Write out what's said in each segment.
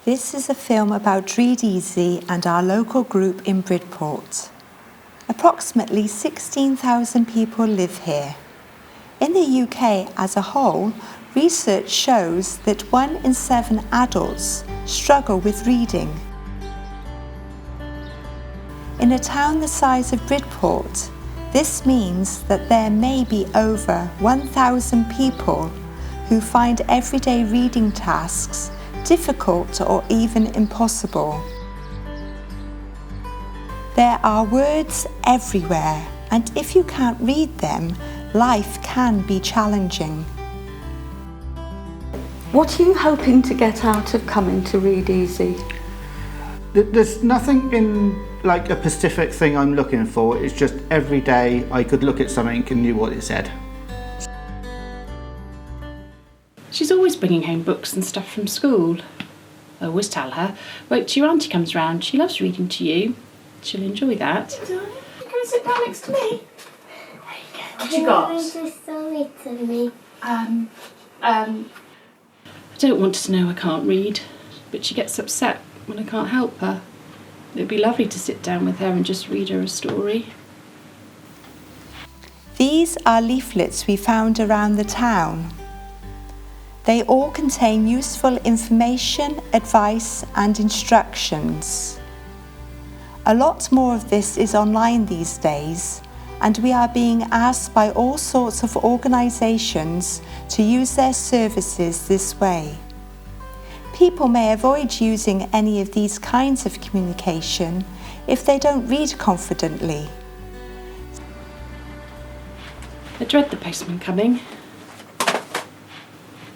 This is a film about Read Easy and our local group in Bridport. Approximately 16,000 people live here. In the UK as a whole, research shows that 1 in 7 adults struggle with reading. In a town the size of Bridport, this means that there may be over 1,000 people who find everyday reading tasks difficult or even impossible. There are words everywhere, and if you can't read them, life can be challenging. What are you hoping to get out of coming to Read Easy? There's nothing in like a specific thing I'm looking for. It's just every day I could look at something and knew what it said. She's always bringing home books and stuff from school. I always tell her, wait till your auntie comes round. She loves reading to you. She'll enjoy that. Darling, you go and sit down next to me. There you go. What you got? To me. I don't want her to know I can't read, but she gets upset when I can't help her. It'd be lovely to sit down with her and just read her a story. These are leaflets we found around the town. They all contain useful information, advice and instructions. A lot more of this is online these days, and we are being asked by all sorts of organisations to use their services this way. People may avoid using any of these kinds of communication if they don't read confidently. I dread the postman coming.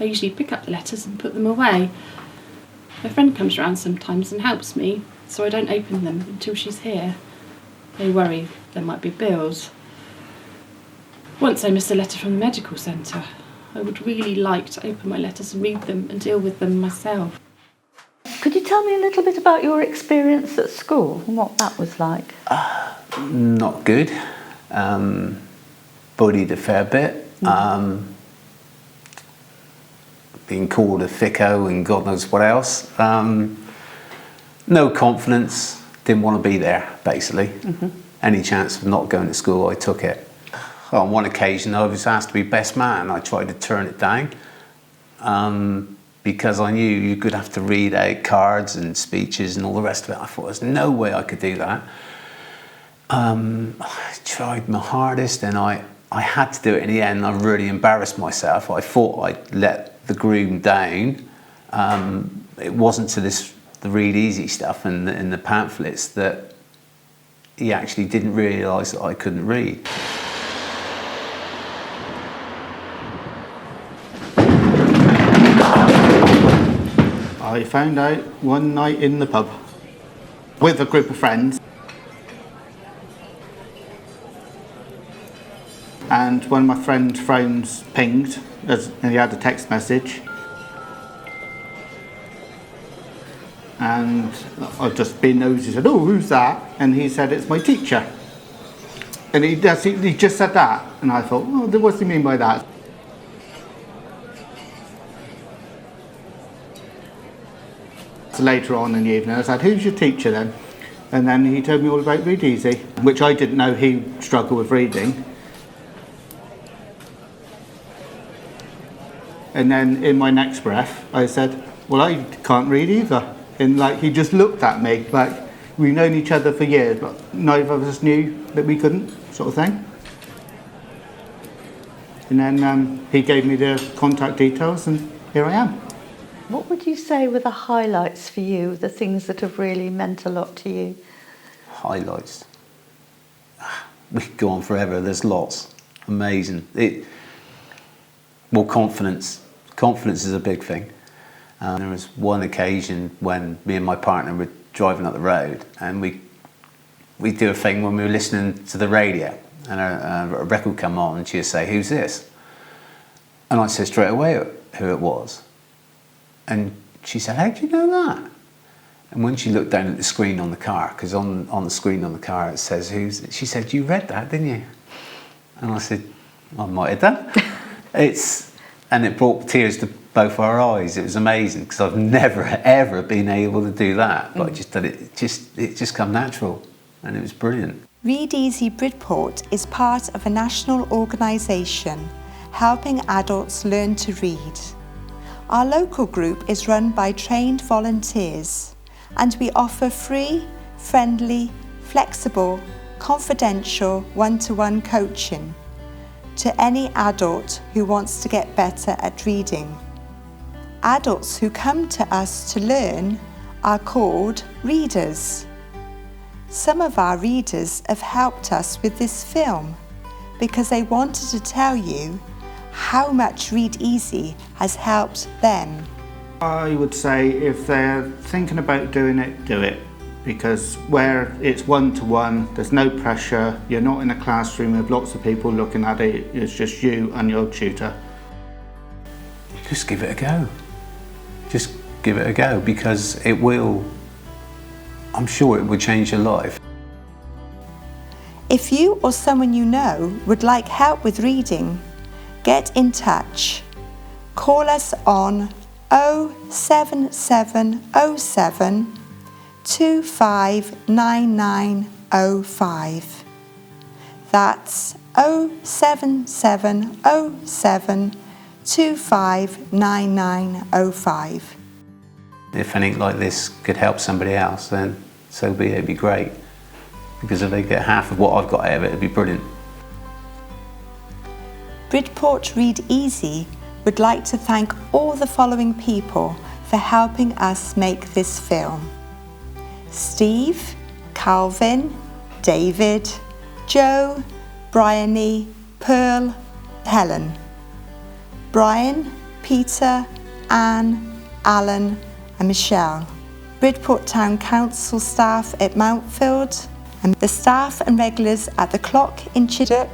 I usually pick up the letters and put them away. My friend comes round sometimes and helps me, so I don't open them until she's here. They worry there might be bills. Once I missed a letter from the medical centre. I would really like to open my letters and read them and deal with them myself. Could you tell me a little bit about your experience at school and what that was like? Not good. Bullied a fair bit. Being called a thicko and God knows what else. No confidence. Didn't want to be there, basically. Any chance of not going to school, I took it. On one occasion, I was asked to be best man. I tried to turn it down because I knew you could have to read out cards and speeches and all the rest of it. I thought there's no way I could do that. I tried my hardest and I had to do it in the end. I really embarrassed myself. I thought I'd let the groom down. It wasn't to the Read Easy stuff and the pamphlets that he actually didn't realise that I couldn't read. I found out one night in the pub with a group of friends, and one of my friend's phones pinged and he had a text message, and I've just been nosy, said, "Oh, who's that?" And he said, "It's my teacher." And he just said that, and I thought, "Oh, what does he mean by that?" Later on in the evening I said, "Who's your teacher then?" And then he told me all about Read Easy, which I didn't know he struggled with reading. And then in my next breath I said, "Well, I can't read either." And like he just looked at me like we've known each other for years but neither of us knew that we couldn't, sort of thing. And then he gave me the contact details and here I am. What would you say were the highlights for you, the things that have really meant a lot to you? Highlights? We could go on forever, there's lots. Amazing. Well, confidence. Confidence is a big thing. There was one occasion when me and my partner were driving up the road and we do a thing when we were listening to the radio and a record come on and she'd say, "Who's this?" And I said straight away who it was. And she said, "How do you know that?" And when she looked down at the screen on the car, because on the screen on the car it says who's it, she said, "You read that, didn't you?" And I said, "I might have done." And it brought tears to both our eyes. It was amazing because I've never ever been able to do that, but I just did it. It just come natural, and it was brilliant. Read Easy Bridport is part of a national organisation helping adults learn to read. Our local group is run by trained volunteers, and we offer free, friendly, flexible, confidential one-to-one coaching to any adult who wants to get better at reading. Adults who come to us to learn are called readers. Some of our readers have helped us with this film because they wanted to tell you how much Read Easy has helped them. I would say if they're thinking about doing it, do it. Because where it's one-to-one, there's no pressure, you're not in a classroom with lots of people looking at it, it's just you and your tutor. Just give it a go. Just give it a go, because it will, I'm sure it will change your life. If you or someone you know would like help with reading, get in touch. Call us on 07707 259905. That's 07707 259905. If anything like this could help somebody else, then so be it. It'd be great, because if they get half of what I've got out of it, it'd be brilliant. Bridport Read Easy would like to thank all the following people for helping us make this film: Steve, Calvin, David, Joe, Bryony, Pearl, Helen, Brian, Peter, Anne, Alan and Michelle, Bridport Town Council staff at Mountfield, and the staff and regulars at the Clock in Chidduck,